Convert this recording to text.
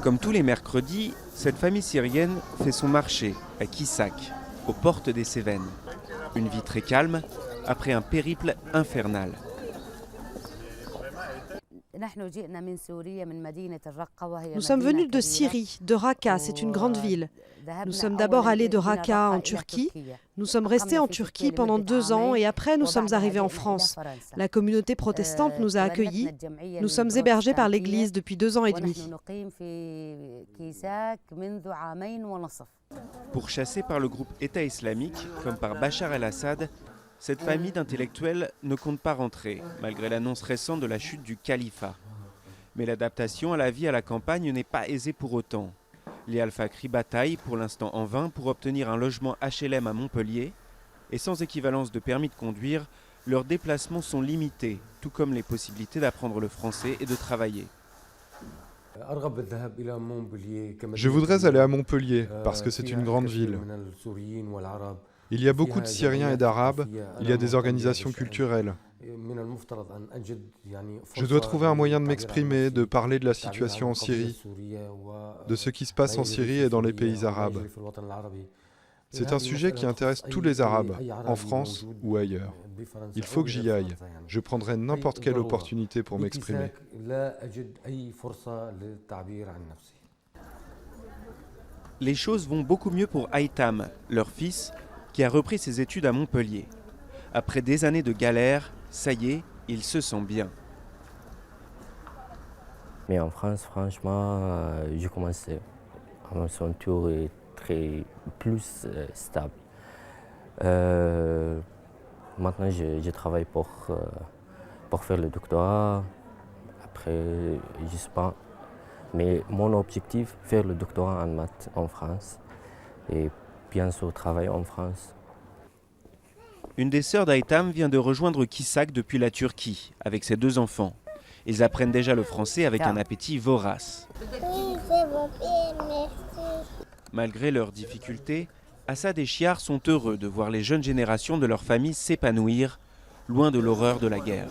Comme tous les mercredis, cette famille syrienne fait son marché à Kissak, aux portes des Cévennes. Une vie très calme après un périple infernal. Nous sommes venus de Syrie, de Raqqa, c'est une grande ville. Nous sommes d'abord allés de Raqqa en Turquie. Nous sommes restés en Turquie pendant 2 ans et après nous sommes arrivés en France. La communauté protestante nous a accueillis. Nous sommes hébergés par l'Église depuis 2 ans et demi. Pourchassés par le groupe État islamique, comme par Bachar el-Assad, cette famille d'intellectuels ne compte pas rentrer, malgré l'annonce récente de la chute du califat. Mais l'adaptation à la vie à la campagne n'est pas aisée pour autant. Les Al-Fakri bataillent, pour l'instant en vain, pour obtenir un logement HLM à Montpellier. Et sans équivalence de permis de conduire, leurs déplacements sont limités, tout comme les possibilités d'apprendre le français et de travailler. Je voudrais aller à Montpellier, parce que c'est une grande ville. Il y a beaucoup de Syriens et d'Arabes, il y a des organisations culturelles. Je dois trouver un moyen de m'exprimer, de parler de la situation en Syrie, de ce qui se passe en Syrie et dans les pays arabes. C'est un sujet qui intéresse tous les Arabes, en France ou ailleurs. Il faut que j'y aille. Je prendrai n'importe quelle opportunité pour m'exprimer. Les choses vont beaucoup mieux pour Haitham, leur fils, qui a repris ses études à Montpellier. Après des années de galère, ça y est, il se sent bien. Mais en France, franchement, je commence à mon tour est plus stable. Maintenant, je travaille pour faire le doctorat. Après, je sais pas. Mais mon objectif, faire le doctorat en maths en France. Et bien sûr, travailler en France. Une des sœurs d'Haitham vient de rejoindre Kissak depuis la Turquie, avec ses 2 enfants. Ils apprennent déjà le français avec un appétit vorace. Oui, c'est bon, merci. Malgré leurs difficultés, Assad et Chiar sont heureux de voir les jeunes générations de leur famille s'épanouir, loin de l'horreur de la guerre.